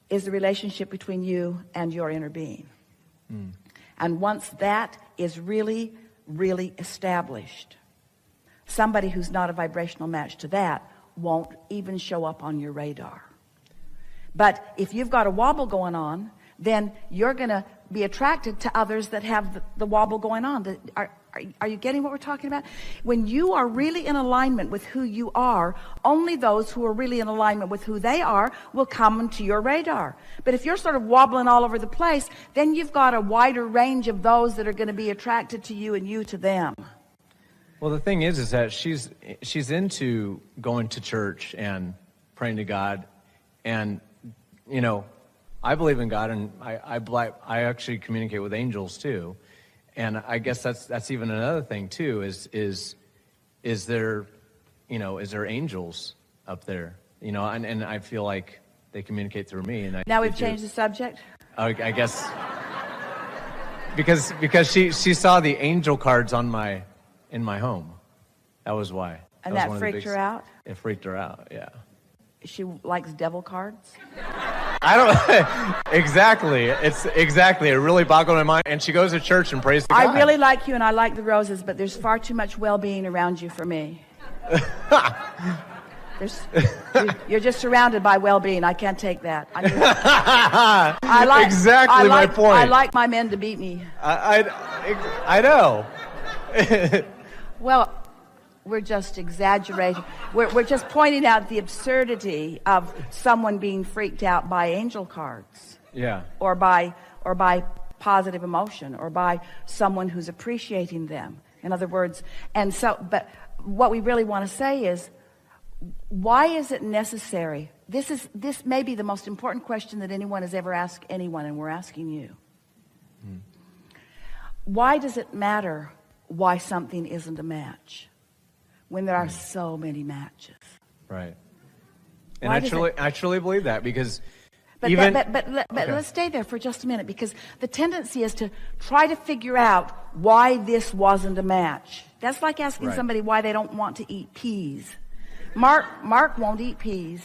is the relationship between you and your inner being. And once that is really, really established, somebody who's not a vibrational match to that won't even show up on your radar. But if you've got a wobble going on, then you're going to be attracted to others that have the wobble going on. Are you getting what we're talking about? When you are really in alignment with who you are, only those who are really in alignment with who they are will come into your radar. But if you're sort of wobbling all over the place, then you've got a wider range of those that are going to be attracted to you and you to them. Well, the thing is that she's into going to church and praying to God, and you know, I believe in God, and I actually communicate with angels too. And I guess that's even another thing too, is there, you know, is there angels up there? You know, and I feel like they communicate through me. And now we've changed the subject? I guess because she saw the angel cards in my home. That was why. And that freaked her out? It freaked her out, yeah. She likes devil cards? I don't exactly. It really boggled my mind. And she goes to church and prays to God. I really like you and I like the roses, but there's far too much well-being around you for me. You're just surrounded by well-being. I can't take that. My point. I like my men to beat me. I know. Well, we're just exaggerating. We're just pointing out the absurdity of someone being freaked out by angel cards. Yeah. Or by positive emotion, or by someone who's appreciating them. In other words, but what we really want to say is, why is it necessary? This may be the most important question that anyone has ever asked anyone, and we're asking you. Why does it matter why something isn't a match when there are so many matches? Right. And I truly believe that, because But let's stay there for just a minute, because the tendency is to try to figure out why this wasn't a match. That's like asking somebody why they don't want to eat peas. Mark won't eat peas.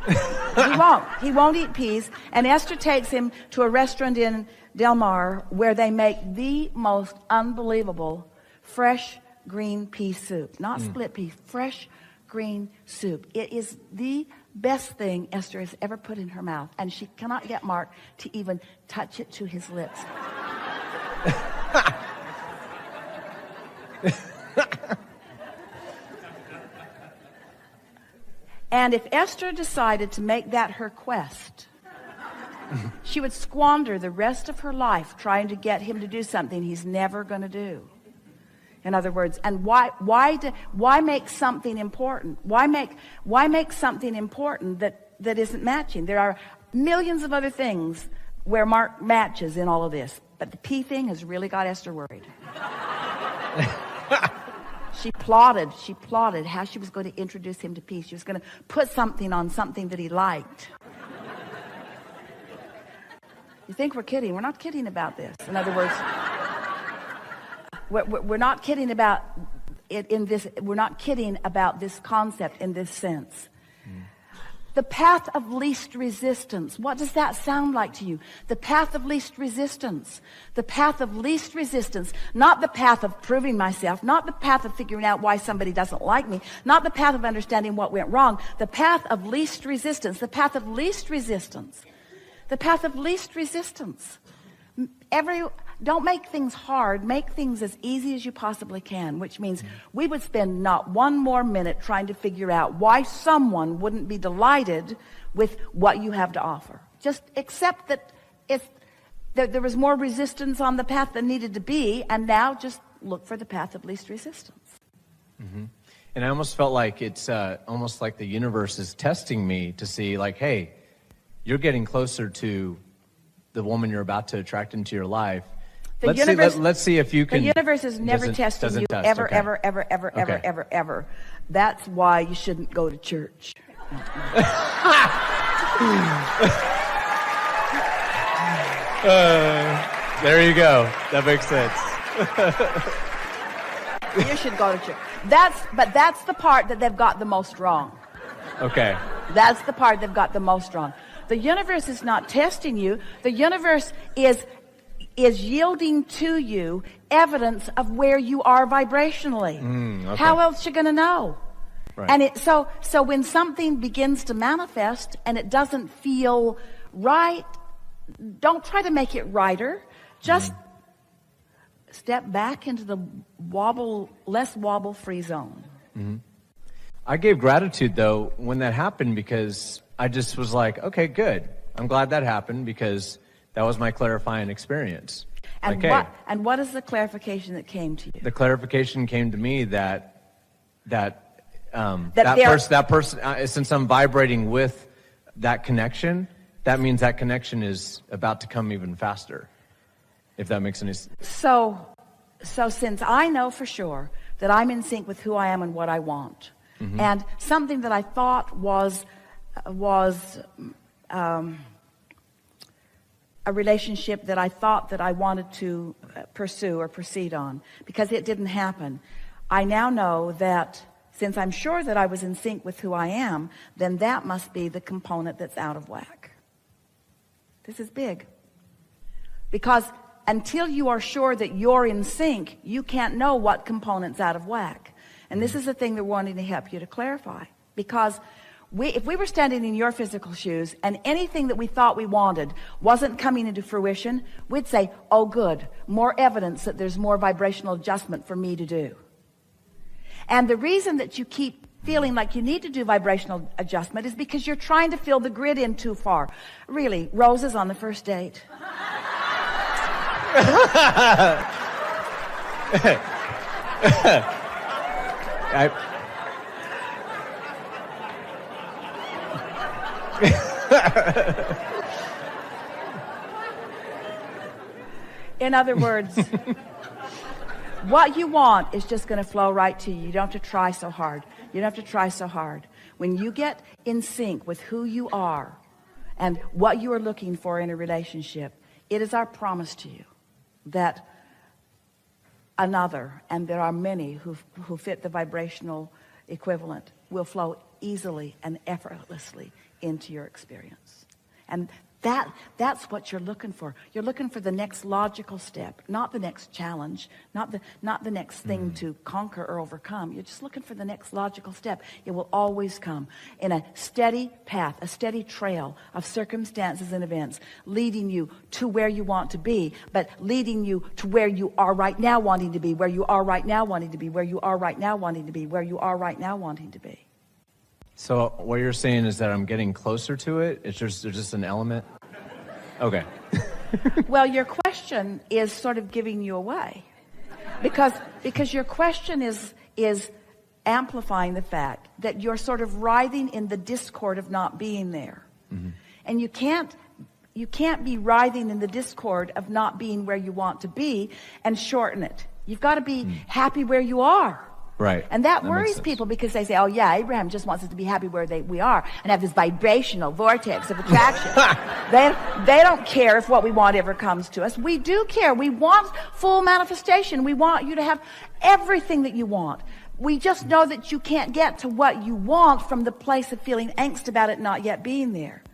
He won't eat peas. And Esther takes him to a restaurant in Del Mar where they make the most unbelievable fresh green pea soup. Not split pea, fresh green soup. It is the best thing Esther has ever put in her mouth, and she cannot get Mark to even touch it to his lips. And if Esther decided to make that her quest, she would squander the rest of her life trying to get him to do something he's never going to do. In other words, and why make something important? Why make something important that isn't matching? There are millions of other things where Mark matches in all of this, but the pea thing has really got Esther worried. She plotted how she was going to introduce him to peace. She was going to put something on something that he liked. You think we're kidding? We're not kidding about this. In other words, we're not kidding about it in this. We're not kidding about this concept in this sense. The path of least resistance. What does that sound like to you? The path of least resistance. The path of least resistance. Not the path of proving myself. Not the path of figuring out why somebody doesn't like me. Not the path of understanding what went wrong. The path of least resistance. The path of least resistance. The path of least resistance. Don't make things hard. Make things as easy as you possibly can, which means we would spend not one more minute trying to figure out why someone wouldn't be delighted with what you have to offer. Just accept that there was more resistance on the path than needed to be, and now just look for the path of least resistance. Mm-hmm. And I almost felt like it's almost like the universe is testing me to see, like, hey, you're getting closer to the woman you're about to attract into your life. Let's see if you can. The universe is never testing you ever. That's why you shouldn't go to church. There you go. That makes sense. You should go to church. That's the part that they've got the most wrong. Okay. That's the part they've got the most wrong. The universe is not testing you. The universe is yielding to you evidence of where you are vibrationally. Okay. How else you going to know? Right. And so when something begins to manifest and it doesn't feel right, don't try to make it righter. Just step back into the less wobble-free zone. I gave gratitude, though, when that happened, because I just was like, okay, good. I'm glad that happened, because that was my clarifying experience. And okay. What is the clarification that came to you? The clarification came to me that person, since I'm vibrating with that connection, that means that connection is about to come even faster. If that makes any sense. So since I know for sure that I'm in sync with who I am and what I want, and something that I thought was a relationship that I thought that I wanted to pursue or proceed on, because it didn't happen, I now know that since I'm sure that I was in sync with who I am, then that must be the component that's out of whack. This is big. Because until you are sure that you're in sync, you can't know what component's out of whack. And this is the thing that we're wanting to help you to clarify. Because if we were standing in your physical shoes and anything that we thought we wanted wasn't coming into fruition, we'd say, oh good, more evidence that there's more vibrational adjustment for me to do. And the reason that you keep feeling like you need to do vibrational adjustment is because you're trying to fill the grid in too far. Really, roses on the first date. In other words, what you want is just going to flow right to you. You don't have to try so hard. You don't have to try so hard. When you get in sync with who you are and what you are looking for in a relationship, it is our promise to you that another, and there are many who fit the vibrational equivalent, will flow easily and effortlessly into your experience. And that's what you're looking for. You're looking for the next logical step, not the next challenge, not the next thing to conquer or overcome. You're just looking for the next logical step. It will always come in a steady path, a steady trail of circumstances and events, leading you to where you want to be, but leading you to where you are right now wanting to be, where you are right now wanting to be, where you are right now wanting to be, where you are right now wanting to be. So what you're saying is that I'm getting closer to it? There's just an element? Okay. Well, your question is sort of giving you away. Because your question is amplifying the fact that you're sort of writhing in the discord of not being there. And you can't be writhing in the discord of not being where you want to be and shorten it. You've got to be happy where you are. Right. And that worries people, because they say, oh yeah, Abraham just wants us to be happy where we are and have this vibrational vortex of attraction. They don't care if what we want ever comes to us. We do care. We want full manifestation. We want you to have everything that you want. We just know that you can't get to what you want from the place of feeling angst about it not yet being there.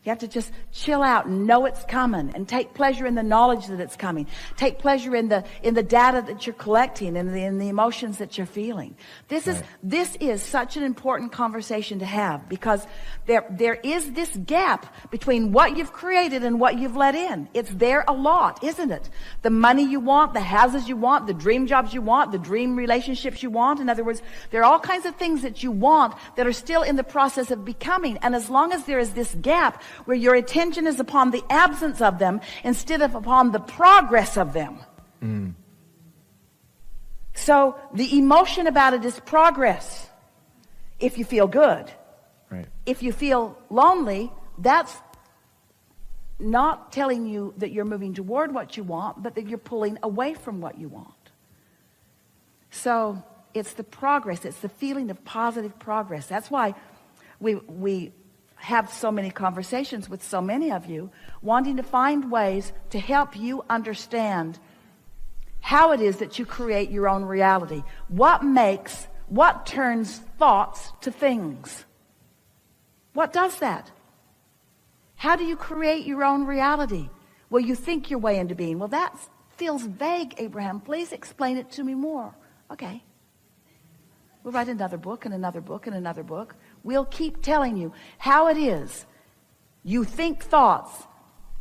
You have to just chill out and know it's coming, and take pleasure in the knowledge that it's coming. Take pleasure in the data that you're collecting and in the emotions that you're feeling. This is such an important conversation to have, because there is this gap between what you've created and what you've let in. It's there a lot, isn't it? The money you want, the houses you want, the dream jobs you want, the dream relationships you want. In other words, there are all kinds of things that you want that are still in the process of becoming. And as long as there is this gap where your attention is upon the absence of them instead of upon the progress of them. So the emotion about it is progress if you feel good. Right. If you feel lonely, that's not telling you that you're moving toward what you want, but that you're pulling away from what you want. So it's the progress, it's the feeling of positive progress. That's why we have so many conversations with so many of you, wanting to find ways to help you understand how it is that you create your own reality. What turns thoughts to things? What does that? How do you create your own reality? Well, you think your way into being. Well, that feels vague, Abraham. Please explain it to me more. Okay. We'll write another book and another book and another book. We'll keep telling you how it is. You think thoughts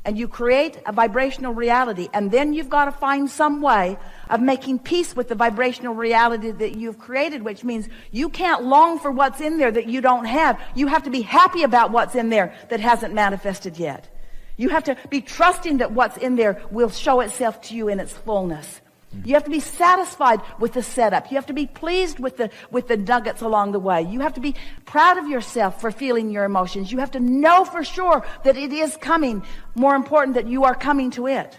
and you create a vibrational reality, and then you've got to find some way of making peace with the vibrational reality that you've created, which means you can't long for what's in there that you don't have. You have to be happy about what's in there that hasn't manifested yet. You have to be trusting that what's in there will show itself to you in its fullness. You have to be satisfied with the setup. You have to be pleased with the nuggets along the way. You have to be proud of yourself for feeling your emotions. You have to know for sure that it is coming. More important, that you are coming to it.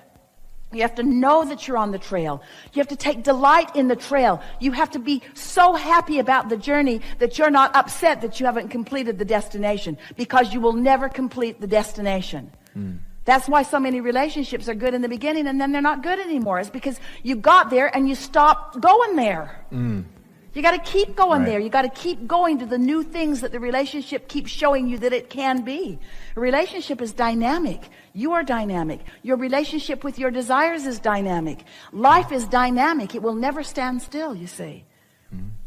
You have to know that you're on the trail. You have to take delight in the trail. You have to be so happy about the journey that you're not upset that you haven't completed the destination, because you will never complete the destination. That's why so many relationships are good in the beginning and then they're not good anymore. It's because you got there and you stopped going there. You got to keep going there. You got to keep going to the new things that the relationship keeps showing you that it can be. A relationship is dynamic. You are dynamic. Your relationship with your desires is dynamic. Life is dynamic. It will never stand still, you see.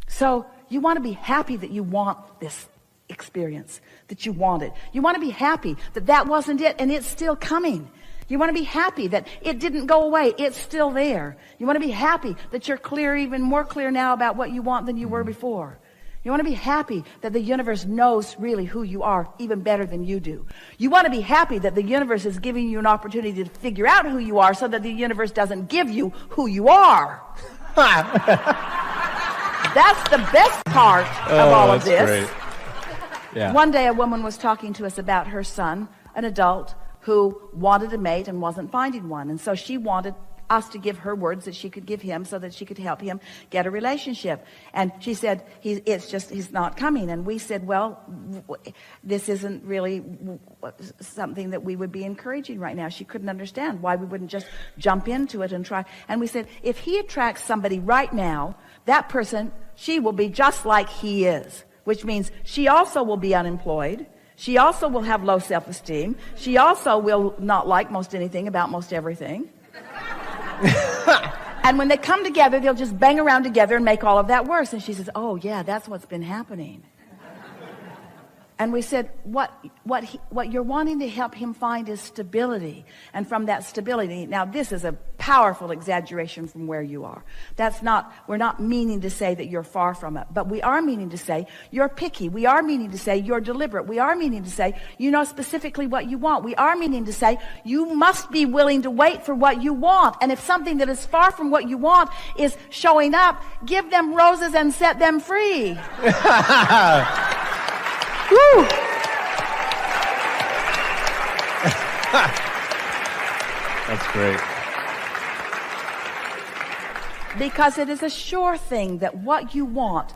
So you want to be happy that you want this experience, that you want it. You want to be happy that that wasn't it and it's still coming. You want to be happy that it didn't go away. It's still there. You want to be happy that you're clear, even more clear now about what you want than you were before. You want to be happy that the universe knows really who you are even better than you do. You want to be happy that the universe is giving you an opportunity to figure out who you are so that the universe doesn't give you who you are. That's the best part of all of this. Great. Yeah. One day a woman was talking to us about her son, an adult, who wanted a mate and wasn't finding one. And so she wanted us to give her words that she could give him so that she could help him get a relationship. And she said, he's not coming. And we said, well, this isn't really something that we would be encouraging right now. She couldn't understand why we wouldn't just jump into it and try. And we said, if he attracts somebody right now, that person, she will be just like he is. Which means she also will be unemployed. She also will have low self-esteem. She also will not like most anything about most everything. And when they come together, they'll just bang around together and make all of that worse. And she says, oh, yeah, that's what's been happening. And we said, what you're wanting to help him find is stability. And from that stability, now this is a powerful exaggeration from where you are. We're not meaning to say that you're far from it, but we are meaning to say you're picky. We are meaning to say you're deliberate. We are meaning to say you know specifically what you want. We are meaning to say you must be willing to wait for what you want. And if something that is far from what you want is showing up, give them roses and set them free. Woo! That's great. Because it is a sure thing that what you want,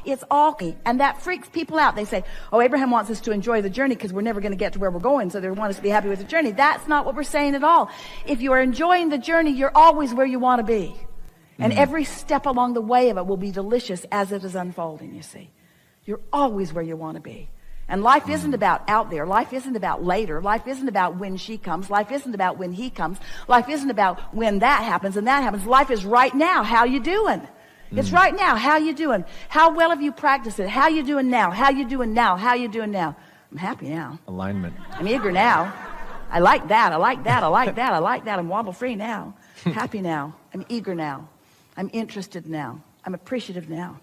it's all key. And that freaks people out. They say, oh, Abraham wants us to enjoy the journey because we're never going to get to where we're going, so they want us to be happy with the journey. That's not what we're saying at all. If you are enjoying the journey, you're always where you want to be. And every step along the way of it will be delicious as it is unfolding, you see. You're always where you want to be. And life isn't about out there. Life isn't about later. Life isn't about when she comes. Life isn't about when he comes. Life isn't about when that happens and that happens. Life is right now. How you doing? It's right now. How you doing? How well have you practiced it? How you doing now? How you doing now? How you doing now? I'm happy now. Alignment. I'm eager now. I like that. I like that. I like that. I like that. I'm wobble free now. Happy now. I'm eager now. I'm interested now. I'm appreciative now.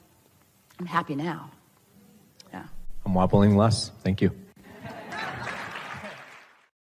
I'm happy now. Yeah. I'm wobbling less. Thank you.